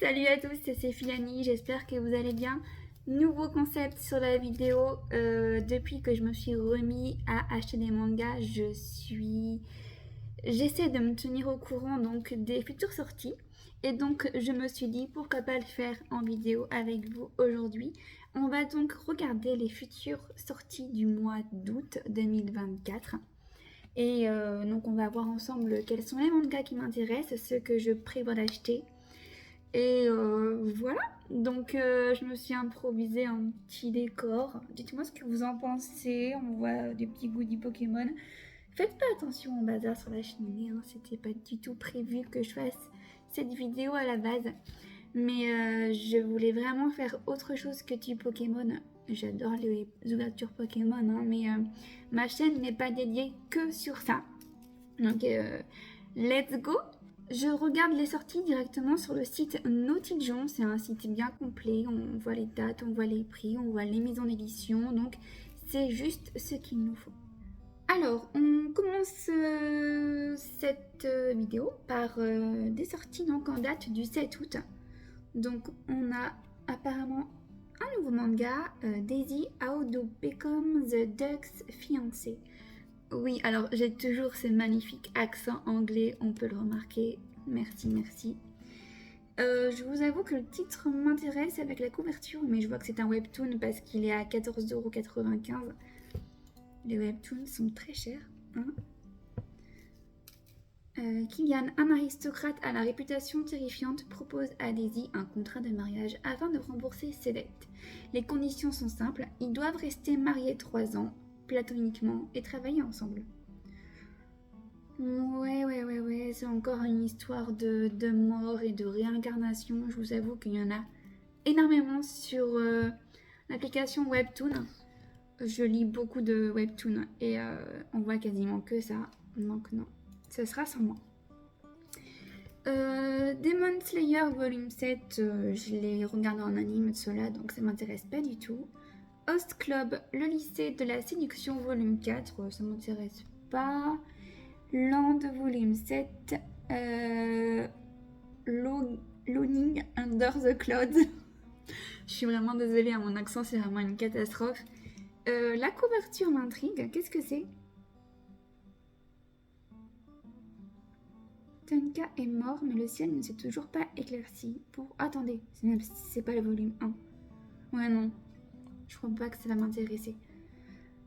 Salut à tous, c'est Filani, j'espère que vous allez bien. Nouveau concept sur la vidéo, depuis que je me suis remis à acheter des mangas, j'essaie de me tenir au courant donc des futures sorties. Et donc je me suis dit pourquoi pas le faire en vidéo avec vous aujourd'hui. On va donc regarder les futures sorties du mois d'août 2024. Et donc on va voir ensemble quels sont les mangas qui m'intéressent, ceux que je prévois d'acheter. Et voilà, donc je me suis improvisé un petit décor. Dites-moi ce que vous en pensez. On voit des petits goodies Pokémon. Faites pas attention au bazar sur la cheminée, hein. C'était pas du tout prévu que je fasse cette vidéo à la base. Mais je voulais vraiment faire autre chose que du Pokémon. J'adore les ouvertures Pokémon, hein, mais ma chaîne n'est pas dédiée que sur ça. Donc let's go! Je regarde les sorties directement sur le site Notijon, c'est un site bien complet, on voit les dates, on voit les prix, on voit les maisons d'édition, donc c'est juste ce qu'il nous faut. Alors, on commence cette vidéo par des sorties donc en date du 7 août. Donc on a apparemment un nouveau manga, Daisy How to Become the Duck's Fiancé. Oui, alors j'ai toujours ce magnifique accent anglais, on peut le remarquer. Merci, merci. Je vous avoue que le titre m'intéresse avec la couverture, mais je vois que c'est un webtoon parce qu'il est à 14,95 €. Les webtoons sont très chers, hein. Kylian, un aristocrate à la réputation terrifiante, propose à Daisy un contrat de mariage afin de rembourser ses dettes. Les conditions sont simples, ils doivent rester mariés 3 ans, platoniquement, et travailler ensemble. Ouais, c'est encore une histoire de mort et de réincarnation. Je vous avoue qu'il y en a énormément sur l'application Webtoon. Je lis beaucoup de Webtoon et on voit quasiment que ça. Donc non, ce sera sans moi. Demon Slayer Volume 7, je l'ai regardé en anime, cela, donc ça m'intéresse pas du tout. Host Club, le lycée de la séduction Volume 4, ça m'intéresse pas. Land Volume 7, Loning Under the Clouds. Je suis vraiment désolée, mon accent c'est vraiment une catastrophe. La couverture m'intrigue, qu'est-ce que c'est? Tanka est mort, mais le ciel ne s'est toujours pas éclairci. Attendez, c'est pas le volume 1. Ouais, non, je crois pas que ça va m'intéresser.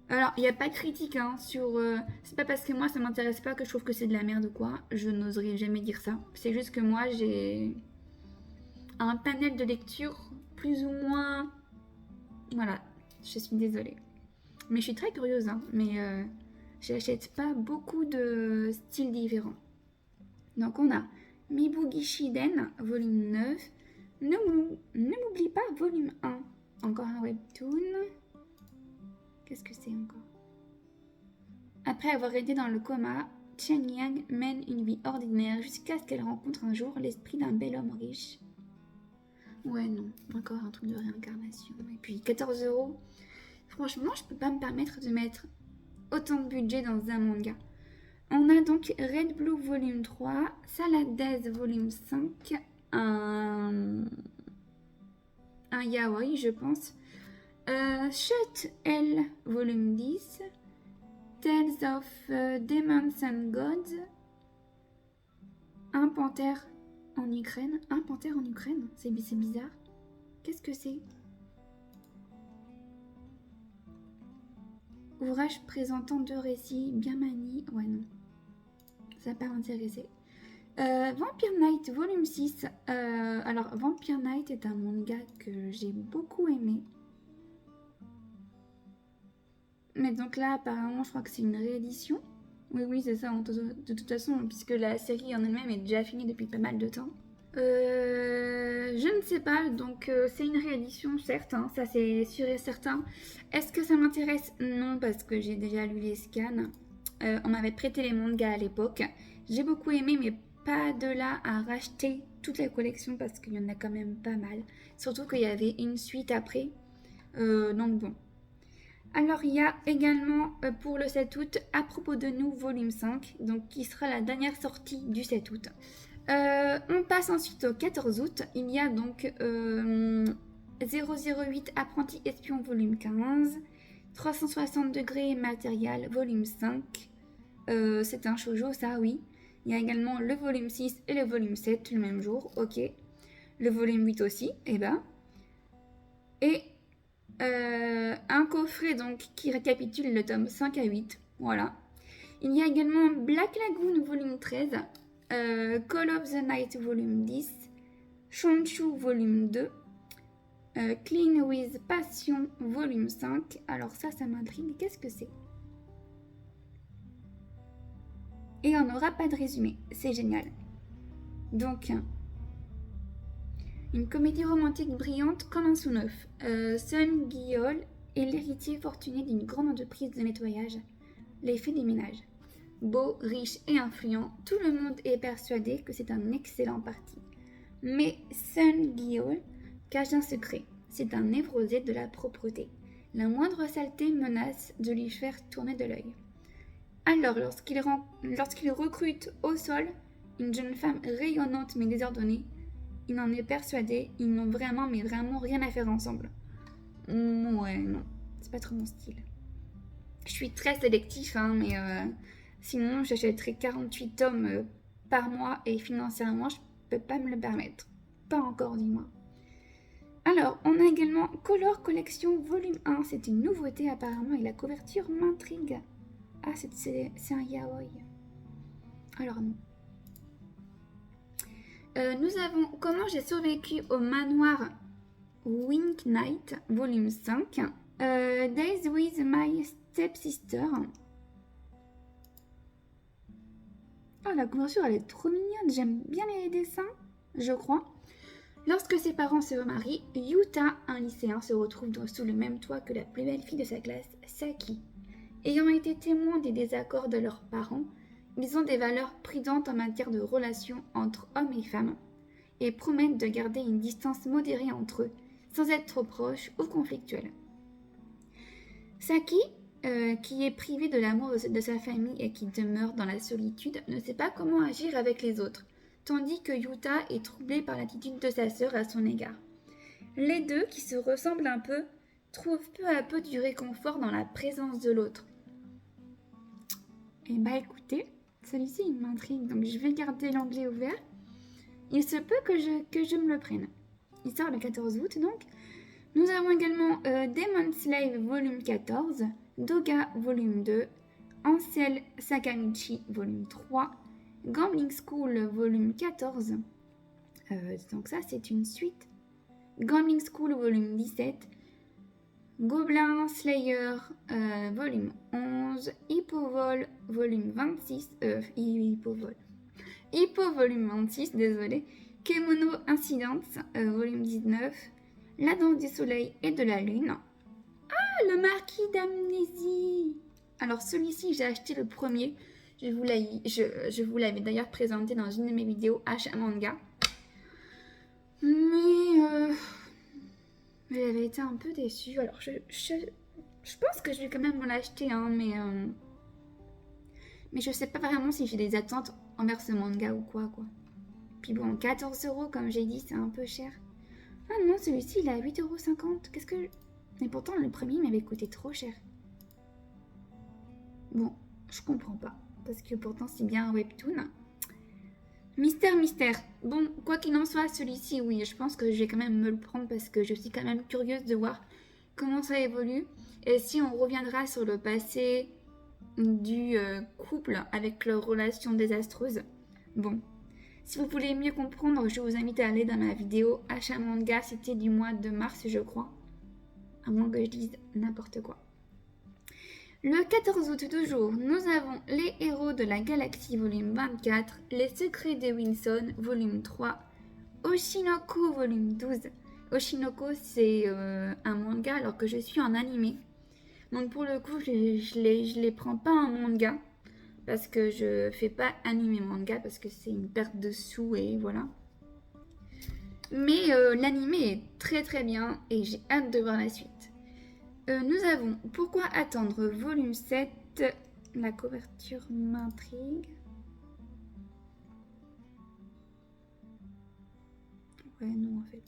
Alors, il n'y a pas de critique hein, sur... c'est pas parce que moi ça m'intéresse pas que je trouve que c'est de la merde ou quoi. Je n'oserais jamais dire ça. C'est juste que moi j'ai un panel de lecture plus ou moins... Voilà, je suis désolée. Mais je suis très curieuse, hein, mais j'achète pas beaucoup de styles différents. Donc on a Mibugi Shiden, volume 9. Ne m'oublie pas, volume 1. Encore un webtoon. Qu'est-ce que c'est encore? Après avoir été dans le coma, Chen Yang mène une vie ordinaire jusqu'à ce qu'elle rencontre un jour l'esprit d'un bel homme riche. Ouais, non, encore un truc de réincarnation. Et puis 14 €. Franchement, je peux pas me permettre de mettre autant de budget dans un manga. On a donc Red Blue volume 3, Salad Days volume 5, un yaoi, je pense. Shut L volume 10, Tales of Demons and Gods, un panthère en Ukraine. Un panthère en Ukraine, c'est bizarre. Qu'est-ce que c'est? Ouvrage présentant 2 récits bien maniés. Ouais, non. Ça va pas m'intéresser. Vampire Knight volume 6. Alors, Vampire Knight est un manga que j'ai beaucoup aimé. Mais donc là, apparemment, je crois que c'est une réédition. Oui, c'est ça, de toute façon, puisque la série en elle-même est déjà finie depuis pas mal de temps. Je ne sais pas, donc c'est une réédition, certes, hein, ça c'est sûr et certain. Est-ce que ça m'intéresse? Non, parce que j'ai déjà lu les scans. On m'avait prêté les mangas à l'époque. J'ai beaucoup aimé, mais pas de là à racheter toute la collection parce qu'il y en a quand même pas mal. Surtout qu'il y avait une suite après. Donc bon. Alors il y a également pour le 7 août, À propos de nous, volume 5, donc qui sera la dernière sortie du 7 août. On passe ensuite au 14 août. Il y a donc 008 Apprenti Espion volume 15, 360 degrés Matériel volume 5. C'est un shoujo, ça oui. Il y a également le volume 6 et le volume 7 le même jour, ok. Le volume 8 aussi, et ben. Et un coffret donc qui récapitule le tome 5 à 8, voilà. Il y a également Black Lagoon volume 13, Call of the Night volume 10, Shonshu volume 2, Clean with Passion volume 5. Alors ça m'intrigue, qu'est-ce que c'est? Et on n'aura pas de résumé, c'est génial. Donc, une comédie romantique brillante comme un sous-neuf. Sun Gi-yeol est l'héritier fortuné d'une grande entreprise de nettoyage, les Fées des ménages. Beau, riche et influent, tout le monde est persuadé que c'est un excellent parti. Mais Sun Gi-yeol cache un secret, c'est un névrosé de la propreté. La moindre saleté menace de lui faire tourner de l'œil. Alors, lorsqu'il recrute au sol une jeune femme rayonnante mais désordonnée, il en est persuadé, ils n'ont vraiment rien à faire ensemble. Ouais, non, c'est pas trop mon style. Je suis très sélectif, hein, mais sinon j'achèterais 48 tomes par mois et financièrement je peux pas me le permettre. Pas encore du moins. Alors, on a également Color Collection volume 1, c'est une nouveauté apparemment et la couverture m'intrigue. Ah, c'est un yaoi. Alors non. Nous avons Comment j'ai survécu au manoir Wink Night, volume 5. Days with my stepsister. Oh, la couverture, elle est trop mignonne. J'aime bien les dessins, je crois. Lorsque ses parents se remarient, Yuta, un lycéen, se retrouve sous le même toit que la plus belle fille de sa classe, Saki. Ayant été témoins des désaccords de leurs parents, ils ont des valeurs prudentes en matière de relations entre hommes et femmes et promettent de garder une distance modérée entre eux, sans être trop proches ou conflictuels. Saki, qui est privée de l'amour de sa famille et qui demeure dans la solitude, ne sait pas comment agir avec les autres, tandis que Yuta est troublée par l'attitude de sa sœur à son égard. Les deux, qui se ressemblent un peu, trouvent peu à peu du réconfort dans la présence de l'autre. Et bah écoutez, celui-ci il m'intrigue, donc je vais garder l'onglet ouvert. Il se peut que je me le prenne. Il sort le 14 août donc. Nous avons également Demon Slave volume 14, Doga volume 2, Ansel Sakamichi volume 3, Gambling School volume 14. Donc ça c'est une suite. Gambling School volume 17, Goblin Slayer volume 11, Hippovol volume 26, Hippo volume 26, désolé, Kemono Incidents volume 19, La danse du soleil et de la lune. Ah, le marquis d'Amnésie. Alors celui-ci, j'ai acheté le premier. Je vous l'avais d'ailleurs présenté dans une de mes vidéos Achat Manga. Mais j'avais été un peu déçue. Alors je pense que je vais quand même me l'acheter, hein, mais je sais pas vraiment si j'ai des attentes envers ce manga ou quoi. Puis bon, 14 € comme j'ai dit, c'est un peu cher. Ah non, celui-ci il est à 8,50 €. Qu'est-ce que... Et pourtant le premier m'avait coûté trop cher. Bon, je comprends pas. Parce que pourtant c'est bien un webtoon. Mystère. Bon, quoi qu'il en soit, celui-ci, oui, je pense que je vais quand même me le prendre parce que je suis quand même curieuse de voir comment ça évolue. Et si on reviendra sur le passé du couple avec leur relation désastreuse. Bon, si vous voulez mieux comprendre, je vous invite à aller dans ma vidéo Achat Manga, c'était du mois de mars, je crois. À moins que je dise n'importe quoi. Le 14 août toujours, nous avons Les héros de la galaxie volume 24, Les secrets de Wilson volume 3, Oshinoko volume 12. Oshinoko c'est un manga alors que je suis en animé. Donc pour le coup je les prends pas en manga parce que je fais pas animé manga parce que c'est une perte de sous et voilà. Mais l'animé est très très bien et j'ai hâte de voir la suite. Nous avons Pourquoi attendre volume 7. La couverture m'intrigue. Ouais, non, en fait.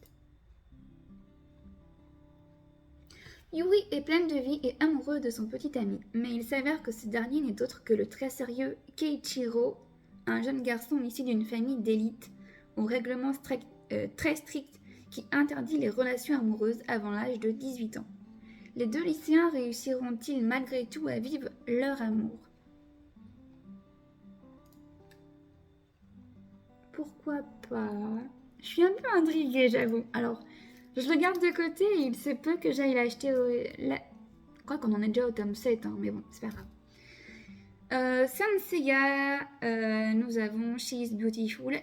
Yuri est pleine de vie et amoureux de son petit ami, mais il s'avère que ce dernier n'est autre que le très sérieux Keiichiro, un jeune garçon issu d'une famille d'élite, au règlement très strict qui interdit les relations amoureuses avant l'âge de 18 ans. Les deux lycéens réussiront-ils malgré tout à vivre leur amour? Pourquoi pas? Je suis un peu intriguée, j'avoue. Alors, je le garde de côté et il se peut que j'aille l'acheter Quoi qu'on en est déjà au tome 7, hein, mais bon, c'est pas grave. Sanseiya, nous avons She is Beautiful.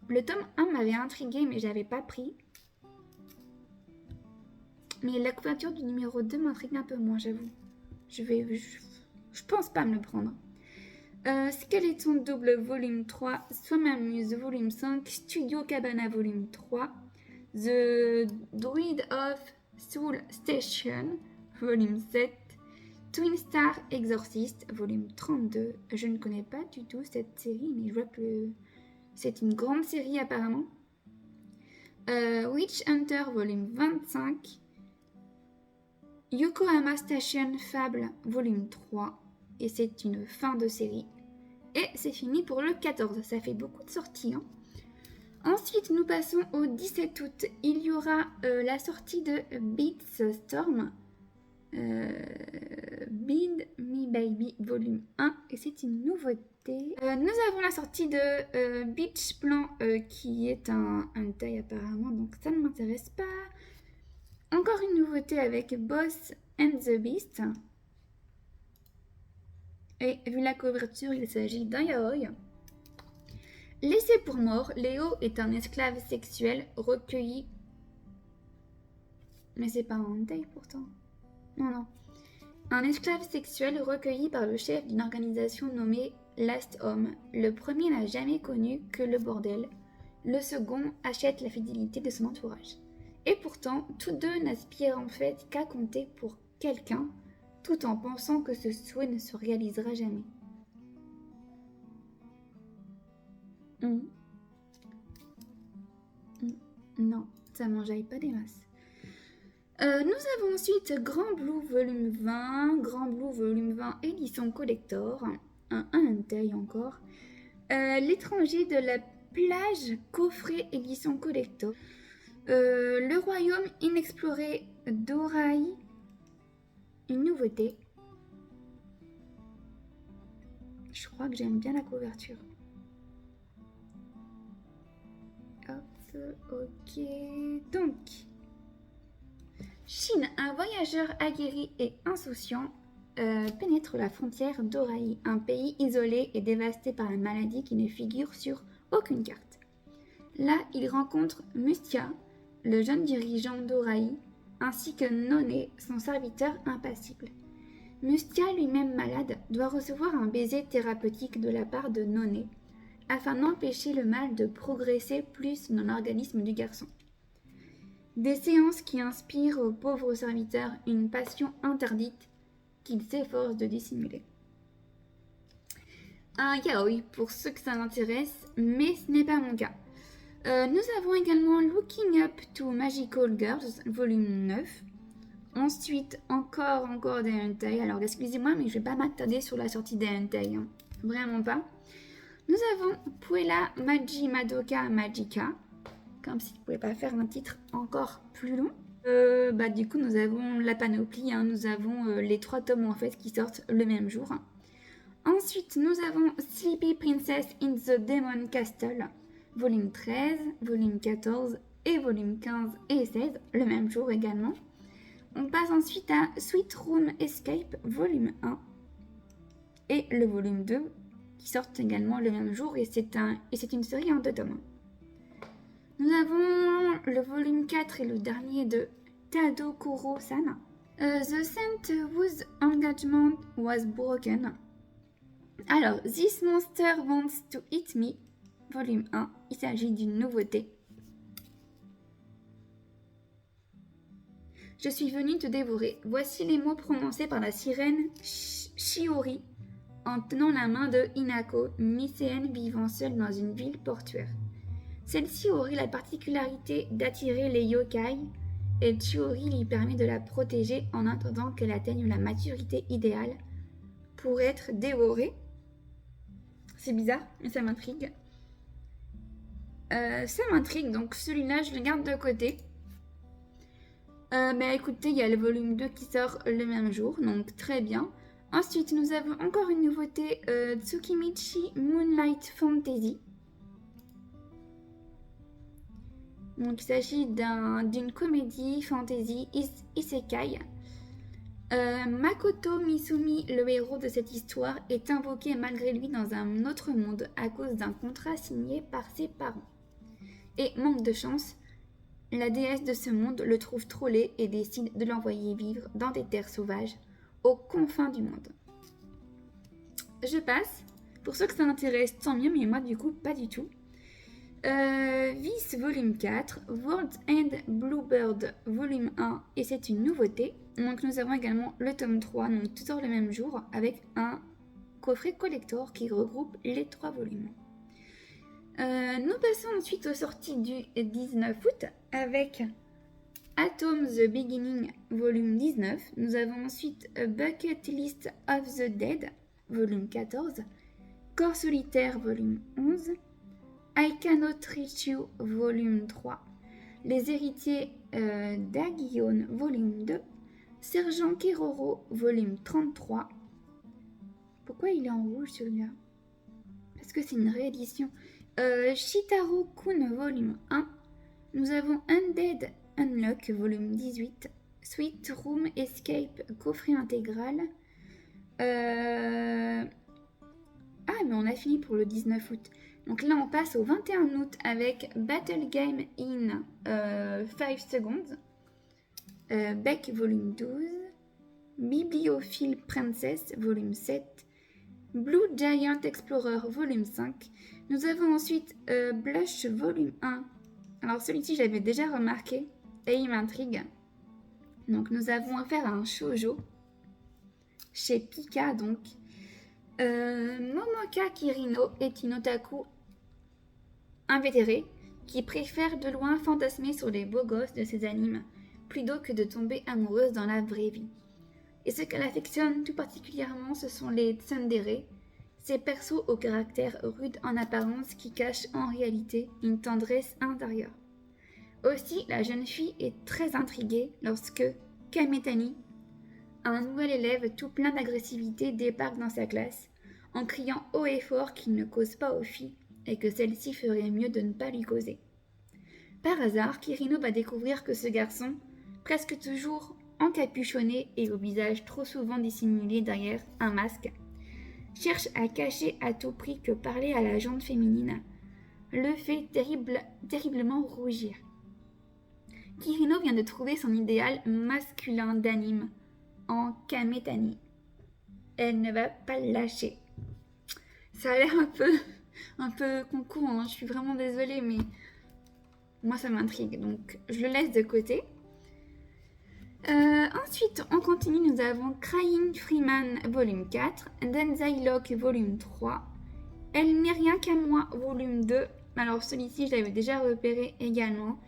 Le tome 1 m'avait intriguée, mais j'avais pas pris. Mais la couverture du numéro 2 m'intrigue un peu moins, j'avoue. Je pense pas me le prendre. Skeleton Double volume 3, Soit m'amuse volume 5, Studio Cabana volume 3, The Druid of Soul Station volume 7, Twin Star Exorcist volume 32. Je ne connais pas du tout cette série, mais je vois que c'est une grande série apparemment. Witch Hunter volume 25, Yokohama Station Fable volume 3, et c'est une fin de série. Et c'est fini pour le 14, ça fait beaucoup de sorties. Hein. Ensuite, nous passons au 17 août. Il y aura la sortie de Beats Storm, Beat Me Baby volume 1, et c'est une nouveauté. Nous avons la sortie de Beach Plan, qui est un hentai apparemment, donc ça ne m'intéresse pas. Encore une nouveauté avec Boss and the Beast. Et vu la couverture, il s'agit d'un yaoi. Laissé pour mort, Léo est un esclave sexuel recueilli. Mais c'est pas un hentai pourtant. Non. Un esclave sexuel recueilli par le chef d'une organisation nommée Last Home. Le premier n'a jamais connu que le bordel. Le second achète la fidélité de son entourage. Et pourtant, tous deux n'aspirent en fait qu'à compter pour quelqu'un, tout en pensant que ce souhait ne se réalisera jamais. Non, ça m'enjaille pas des masses. Nous avons ensuite Grand Blue volume 20, Grand Blue volume 20 édition collector, un hentai encore. L'étranger de la plage, coffret édition collector. Le royaume inexploré d'Orai, une nouveauté. Je crois que j'aime bien la couverture. Hop, ok. Donc, Shin, un voyageur aguerri et insouciant, pénètre la frontière d'Orai, un pays isolé et dévasté par la maladie qui ne figure sur aucune carte. Là, il rencontre Mustia, le jeune dirigeant d'Orai, ainsi que None, son serviteur impassible. Mustia, lui-même malade, doit recevoir un baiser thérapeutique de la part de None, afin d'empêcher le mal de progresser plus dans l'organisme du garçon. Des séances qui inspirent au pauvre serviteur une passion interdite qu'il s'efforce de dissimuler. Un yaoi pour ceux que ça intéresse, mais ce n'est pas mon cas. Nous avons également Looking Up to Magical Girls, volume 9. Ensuite, encore des hentai. Alors, excusez-moi, mais je vais pas m'attarder sur la sortie des hentai. Hein. Vraiment pas. Nous avons Puella Magi Madoka Magica. Comme si je ne pouvais pas faire un titre encore plus long. Du coup, nous avons la panoplie. Hein. Nous avons les 3 tomes en fait qui sortent le même jour. Ensuite, nous avons Sleepy Princess in the Demon Castle, volume 13, volume 14 et volume 15 et 16, le même jour également. On passe ensuite à Sweet Room Escape, volume 1 et le volume 2 qui sortent également le même jour et c'est une série en 2 tomes. Nous avons le volume 4 et le dernier de Tadokuro-san. The Saint whose engagement was broken. Alors, This Monster Wants to Eat Me, volume 1. Il s'agit d'une nouveauté. Je suis venue te dévorer. Voici les mots prononcés par la sirène Shiori en tenant la main de Hinako, une lycéenne vivant seule dans une ville portuaire. Celle-ci aurait la particularité d'attirer les yokai et Chiori lui permet de la protéger en attendant qu'elle atteigne la maturité idéale pour être dévorée. C'est bizarre, mais ça m'intrigue. Donc celui-là, je le garde de côté. Mais écoutez, il y a le volume 2 qui sort le même jour, donc très bien. Ensuite, nous avons encore une nouveauté, Tsukimichi Moonlight Fantasy. Donc il s'agit d'une comédie fantasy isekai. Makoto Misumi, le héros de cette histoire, est invoqué malgré lui dans un autre monde à cause d'un contrat signé par ses parents. Et manque de chance, la déesse de ce monde le trouve trop laid et décide de l'envoyer vivre dans des terres sauvages, aux confins du monde. Je passe. Pour ceux que ça intéresse, tant mieux, mais moi du coup, pas du tout. Vice volume 4, World's End Bluebird volume 1, et c'est une nouveauté. Donc nous avons également le tome 3, donc toujours le même jour, avec un coffret collector qui regroupe les 3 volumes. Nous passons ensuite aux sorties du 19 août avec Atom The Beginning volume 19. Nous avons ensuite A Bucket List of the Dead volume 14, Corps Solitaire volume 11, I Cannot Reach You volume 3, Les Héritiers d'Aguillon volume 2, Sergent Keroro volume 33. Pourquoi il est en rouge celui-là? Parce que c'est une réédition. Shitaro-kun volume 1. Nous avons Undead Unlock volume 18. Sweet Room Escape coffret intégral. Ah mais on a fini pour le 19 août. Donc là on passe au 21 août avec Battle Game in 5 seconds. Beck volume 12. Bibliophile Princess volume 7. Blue Giant Explorer volume 5. Nous avons ensuite Blush volume 1. Alors celui-ci j'avais déjà remarqué et il m'intrigue. Donc nous avons affaire à un shoujo chez Pika donc. Momoka Kirino est une otaku invétérée qui préfère de loin fantasmer sur les beaux gosses de ses animes plutôt que de tomber amoureuse dans la vraie vie. Et ce qu'elle affectionne tout particulièrement, ce sont les tsundere, ces persos au caractère rude en apparence qui cachent en réalité une tendresse intérieure. Aussi, la jeune fille est très intriguée lorsque Kametani, un nouvel élève tout plein d'agressivité, débarque dans sa classe en criant haut et fort qu'il ne cause pas aux filles et que celle-ci ferait mieux de ne pas lui causer. Par hasard, Kirino va découvrir que ce garçon, presque toujours encapuchonné et au visage trop souvent dissimulé derrière un masque, cherche à cacher à tout prix que parler à la jante féminine le fait terriblement rougir. Kirino vient de trouver son idéal masculin d'anime en Kametani. Elle ne va pas le lâcher. Ça a l'air un peu concours, hein. Je suis vraiment désolée, mais moi ça m'intrigue, donc je le laisse de côté. Ensuite, on continue, nous avons Crying Freeman volume 4, Denzai Lock volume 3, Elle n'est rien qu'à moi volume 2. Alors celui-ci, je l'avais déjà repéré également.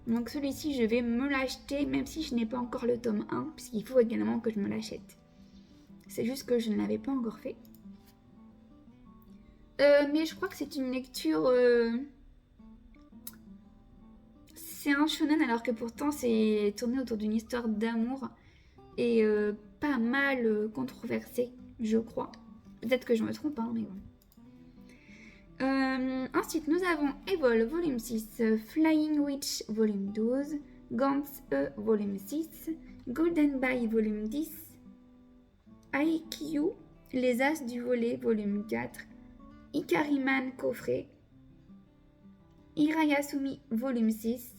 Donc celui-ci, je vais me l'acheter, même si je n'ai pas encore le tome 1, puisqu'il faut également que je me l'achète. C'est juste que je ne l'avais pas encore fait. Mais je crois que c'est une lecture... C'est un shonen alors que pourtant c'est tourné autour d'une histoire d'amour et pas mal controversée, je crois. Peut-être que je me trompe, hein, mais bon. Ensuite, nous avons Evol volume 6, Flying Witch volume 12, Gantz E volume 6, Golden Boy volume 10, Aikyu, Les As du Volet volume 4, Ikariman coffret, Hirayasumi volume 6,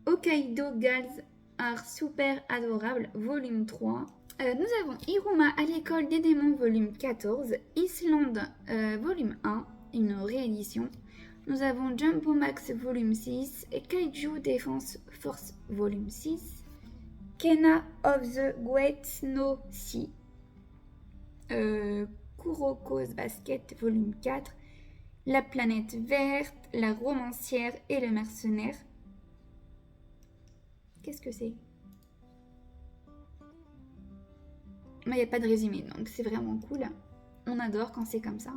Hokkaido Girls are super adorable volume 3. Nous avons Iruma à l'école des démons volume 14, Islande volume 1, une réédition. Nous avons Jumbo Max volume 6 et Kaiju Defense Force volume 6, Kena of the Great No Sea, Kuroko's Basket volume 4, La planète verte, la romancière et le mercenaire. Qu'est-ce que c'est? Il n'y a pas de résumé, donc c'est vraiment cool. On adore quand c'est comme ça.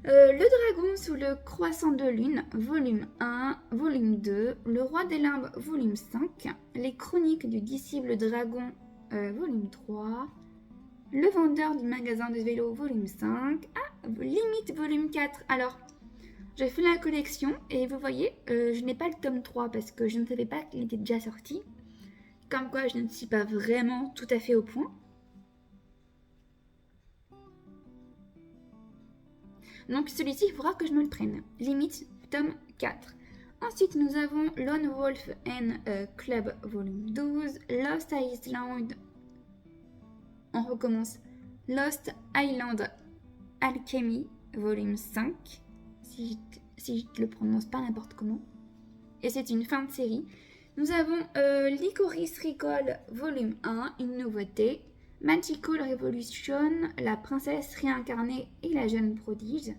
Le dragon sous le croissant de lune, volume 1, volume 2, Le roi des limbes, volume 5, Les chroniques du disciple dragon, volume 3, Le vendeur du magasin de vélo, volume 5, Limite, volume 4. Alors, j'ai fait la collection et vous voyez, je n'ai pas le tome 3 parce que je ne savais pas qu'il était déjà sorti. Comme quoi, je ne suis pas vraiment tout à fait au point. Donc celui-ci, il faudra que je me le prenne. Limite, tome 4. Ensuite, nous avons Lone Wolf and Club, volume 12. Lost Island. On recommence. Lost Island Alchemy, volume 5. Si je ne le prononce pas n'importe comment. Et c'est une fin de série. Nous avons Licorice Recall, volume 1, une nouveauté. Magical Revolution, la princesse réincarnée et la jeune prodige.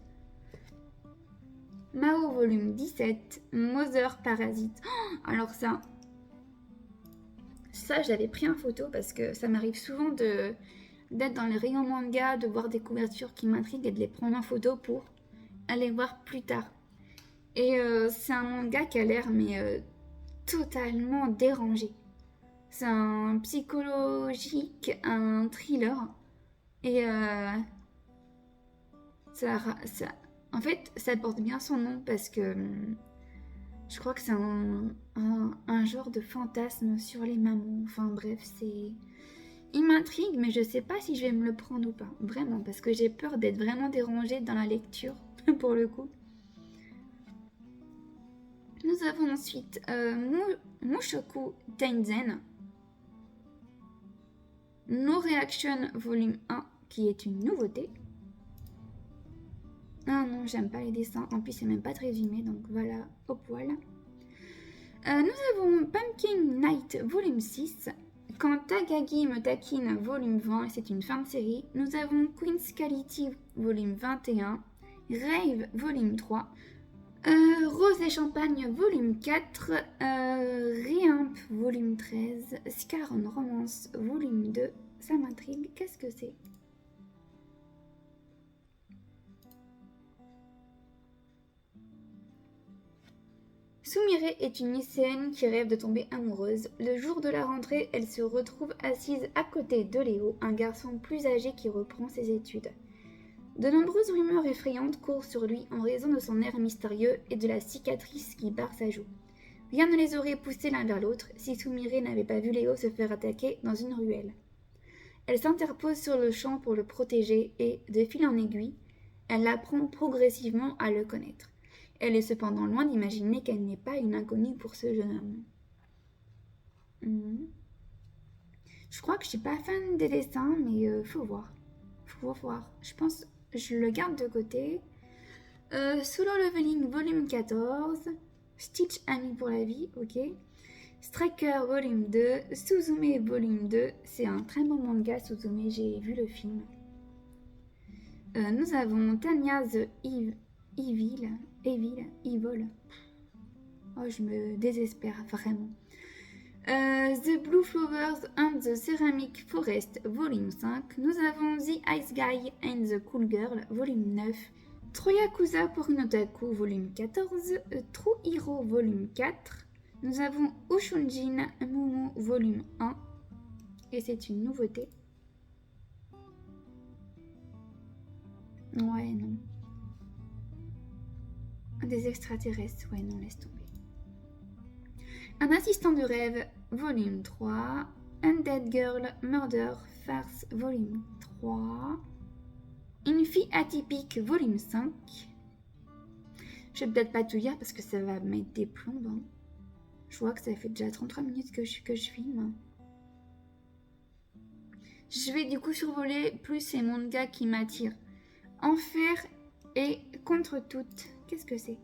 Mao volume 17, Mother Parasite. Oh, alors ça j'avais pris en photo parce que ça m'arrive souvent d'être dans les rayons manga, de voir des couvertures qui m'intriguent et de les prendre en photo pour aller voir plus tard. Et c'est un manga qui a l'air totalement dérangé. C'est un psychologique, un thriller. Et en fait, ça porte bien son nom parce que je crois que c'est un genre de fantasme sur les mamans. Enfin bref, il m'intrigue, mais je sais pas si je vais me le prendre ou pas. Vraiment, parce que j'ai peur d'être vraiment dérangée dans la lecture, pour le coup. Nous avons ensuite Mushoku Tensei. No Reaction volume 1, qui est une nouveauté. Ah non, j'aime pas les dessins. En plus, c'est même pas de résumé, donc voilà, au poil. Nous avons Pumpkin Night, volume 6. Quand Takagi me taquine, volume 20, et c'est une fin de série. Nous avons Queen's Quality, volume 21. Rave, volume 3. Rose et Champagne, volume 4. Reimp, volume 13. Scar on Romance, volume 2. Ça m'intrigue. Qu'est-ce que c'est? Sumire est une lycéenne qui rêve de tomber amoureuse. Le jour de la rentrée, elle se retrouve assise à côté de Léo, un garçon plus âgé qui reprend ses études. De nombreuses rumeurs effrayantes courent sur lui en raison de son air mystérieux et de la cicatrice qui barre sa joue. Rien ne les aurait poussés l'un vers l'autre si Sumire n'avait pas vu Léo se faire attaquer dans une ruelle. Elle s'interpose sur le champ pour le protéger et, de fil en aiguille, elle apprend progressivement à le connaître. Elle est cependant loin d'imaginer qu'elle n'est pas une inconnue pour ce jeune homme. Je crois que je suis pas fan des dessins, mais faut voir. Faut voir. Je pense que je le garde de côté. Solo Leveling volume 14. Stitch Ami pour la vie, ok. Striker volume 2. Suzume volume 2. C'est un très bon manga, Suzume, j'ai vu le film. Nous avons Tanya the Evil. Oh, je me désespère vraiment. The Blue Flowers and the Ceramic Forest, volume 5. Nous avons The Ice Guy and the Cool Girl, volume 9. Troyakusa pour une otaku, volume 14. True Hero, volume 4. Nous avons Ushunjin Mumu, volume 1. Et c'est une nouveauté. Ouais, non. Des extraterrestres, ouais, non, laisse tomber. Un assistant de rêve, volume 3. Undead Girl Murder Farce, volume 3. Une fille atypique, volume 5. Je vais peut-être pas tout lire parce que ça va mettre des plombes. Hein. Je vois que ça fait déjà 33 minutes que je filme. Je vais du coup survoler plus ces mangas qui m'attirent. Enfer et contre toutes. Qu'est-ce que c'est?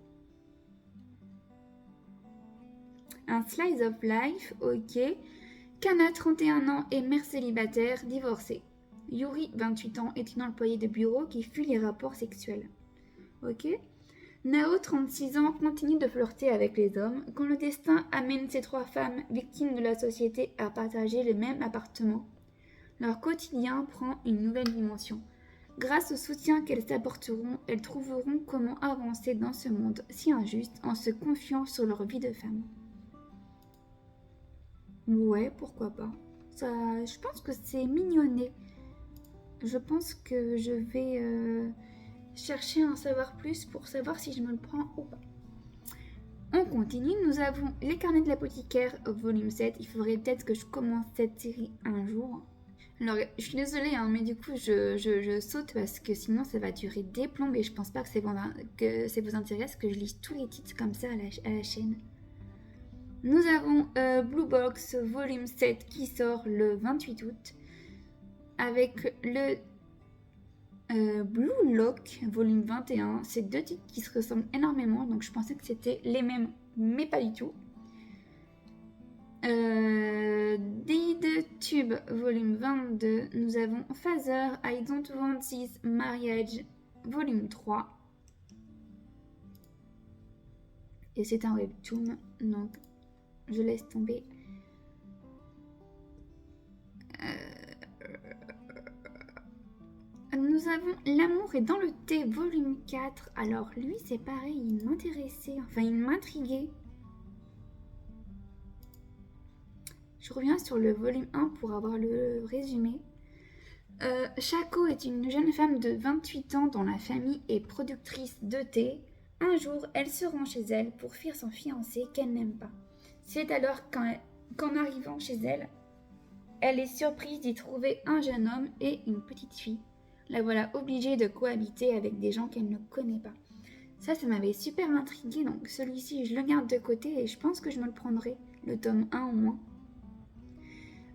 Un slice of life, ok. Kana, 31 ans et mère célibataire, divorcée. Yuri, 28 ans, est une employée de bureau qui fuit les rapports sexuels. Ok. Nao, 36 ans, continue de flirter avec les hommes quand le destin amène ces 3 femmes, victimes de la société, à partager le même appartement. Leur quotidien prend une nouvelle dimension. Grâce au soutien qu'elles apporteront, elles trouveront comment avancer dans ce monde si injuste en se confiant sur leur vie de femme. Ouais, pourquoi pas. Ça, je pense que c'est mignonné. Je pense que je vais chercher à en savoir plus pour savoir si je me le prends ou pas. On continue, nous avons Les Carnets de l'apothicaire, volume 7. Il faudrait peut-être que je commence cette série un jour. Alors, je suis désolée, hein, mais du coup, je saute parce que sinon, ça va durer des plombes et je pense pas que ça vous intéresse que je lise tous les titres comme ça à la chaîne. Nous avons Blue Box, volume 7 qui sort le 28 août avec le Blue Lock, volume 21. C'est 2 titres qui se ressemblent énormément, donc je pensais que c'était les mêmes, mais pas du tout. Deed Tube, volume 22. Nous avons Father, I Don't Want This Marriage, volume 3. Et c'est un webtoon, donc je laisse tomber. Nous avons L'amour est dans le thé, volume 4. Alors lui, c'est pareil, il m'intéressait, enfin il m'intriguait. Je reviens sur le volume 1 pour avoir le résumé. Shako est une jeune femme de 28 ans dont la famille est productrice de thé. Un jour, elle se rend chez elle pour fuir son fiancé qu'elle n'aime pas. C'est alors qu'en arrivant chez elle, elle est surprise d'y trouver un jeune homme et une petite fille. La voilà obligée de cohabiter avec des gens qu'elle ne connaît pas. Ça m'avait super intriguée, donc celui-ci, je le garde de côté et je pense que je me le prendrai, le tome 1 au moins.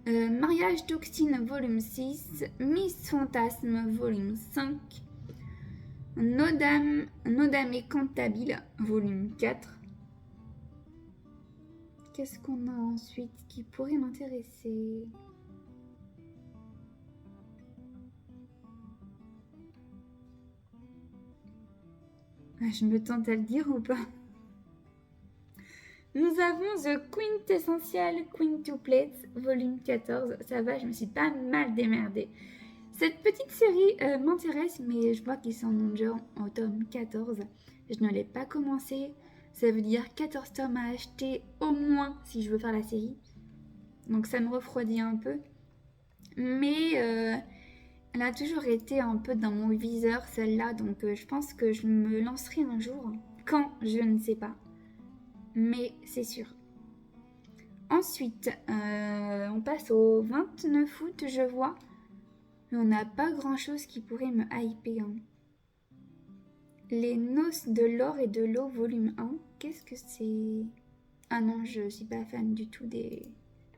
Mariage Toxine, volume 6, Miss Fantasme, volume 5, Nodame et Cantabile, volume 4. Qu'est-ce qu'on a ensuite qui pourrait m'intéresser ? Je me tente à le dire ou pas ? Nous avons The Quintessential Quintuplets, volume 14. Ça va, je me suis pas mal démerdée. Cette petite série m'intéresse, mais je vois qu'ils sont déjà au tome 14. Je ne l'ai pas commencé. Ça veut dire 14 tomes à acheter au moins si je veux faire la série. Donc ça me refroidit un peu. Mais elle a toujours été un peu dans mon viseur, celle-là. Donc je pense que je me lancerai un jour. Quand, je ne sais pas. Mais c'est sûr. Ensuite, on passe au 29 août, je vois. Mais on n'a pas grand-chose qui pourrait me hyper. Hein. Les Noces de l'or et de l'eau, volume 1. Qu'est-ce que c'est ? Ah non, je suis pas fan du tout des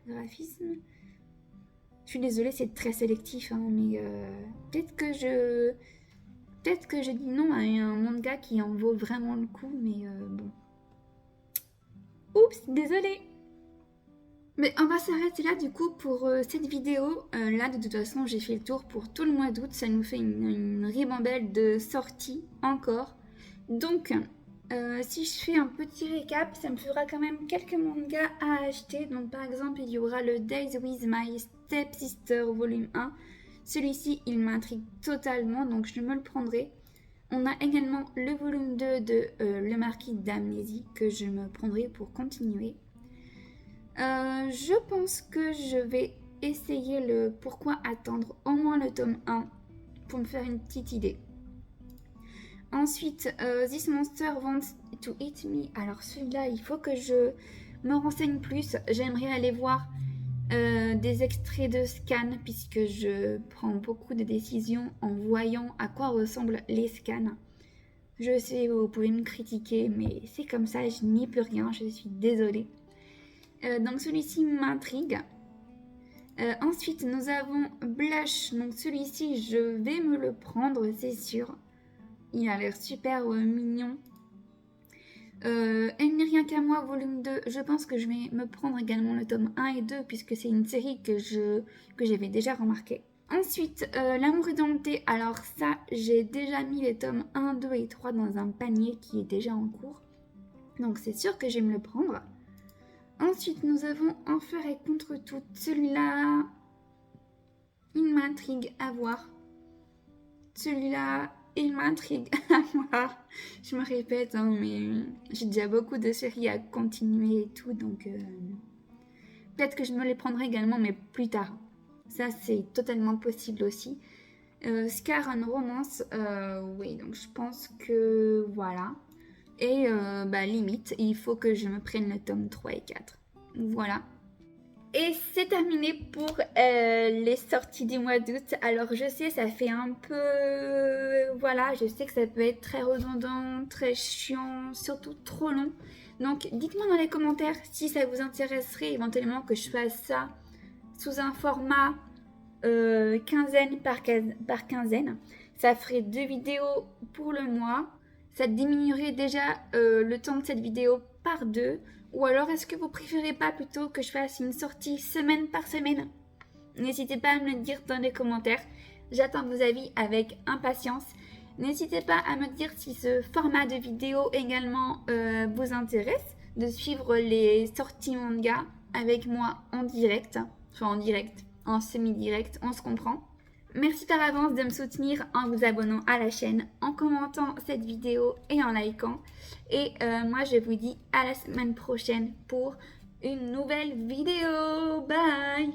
graphismes. Je suis désolée, c'est très sélectif, hein, mais peut-être que je dis non à un manga qui en vaut vraiment le coup, mais bon. Oups, désolée. Mais on va s'arrêter là du coup pour cette vidéo. Là, de toute façon, j'ai fait le tour pour tout le mois d'août. Ça nous fait une ribambelle de sorties encore. Donc, si je fais un petit récap, ça me fera quand même quelques mangas à acheter. Donc, par exemple, il y aura le Days with My Stepsister volume 1. Celui-ci, il m'intrigue totalement, donc je me le prendrai. On a également le volume 2 de Le Marquis d'Amnésie que je me prendrai pour continuer. Je pense que je vais essayer le Pourquoi attendre au moins le tome 1 pour me faire une petite idée. Ensuite, This Monster Wants to Eat Me. Alors celui-là, il faut que je me renseigne plus. J'aimerais aller voir des extraits de scans puisque je prends beaucoup de décisions en voyant à quoi ressemblent les scans. Je sais, vous pouvez me critiquer, mais c'est comme ça, je n'y peux rien, je suis désolée. Donc celui-ci m'intrigue. Ensuite, nous avons Blush. Donc celui-ci, je vais me le prendre, c'est sûr. Il a l'air super mignon. Elle n'est rien qu'à moi, volume 2. Je pense que je vais me prendre également le tome 1 et 2 puisque c'est une série que j'avais déjà remarqué. Ensuite, L'amour indompté. Alors ça, j'ai déjà mis les tomes 1, 2 et 3 dans un panier qui est déjà en cours. Donc c'est sûr que je vais me le prendre. Ensuite, nous avons Enfer et contre tout. Celui-là, il m'intrigue à voir. Celui-là, il m'intrigue à voir. Je me répète, hein, mais j'ai déjà beaucoup de séries à continuer et tout, donc peut-être que je me les prendrai également, mais plus tard. Ça, c'est totalement possible aussi. Scar and Romance, oui, donc je pense que voilà. Et limite, il faut que je me prenne le tome 3 et 4. Voilà. Et c'est terminé pour les sorties du mois d'août. Alors je sais, ça fait un peu... Voilà, je sais que ça peut être très redondant, très chiant, surtout trop long. Donc dites-moi dans les commentaires si ça vous intéresserait éventuellement que je fasse ça sous un format quinzaine par quinzaine. Ça ferait 2 vidéos pour le mois. Ça diminuerait déjà le temps de cette vidéo par 2. Ou alors est-ce que vous préférez pas plutôt que je fasse une sortie semaine par semaine? N'hésitez pas à me le dire dans les commentaires. J'attends vos avis avec impatience. N'hésitez pas à me dire si ce format de vidéo également vous intéresse, de suivre les sorties manga avec moi en direct, enfin en direct, en semi-direct, on se comprend. Merci par avance de me soutenir en vous abonnant à la chaîne, en commentant cette vidéo et en likant. Et moi je vous dis à la semaine prochaine pour une nouvelle vidéo. Bye!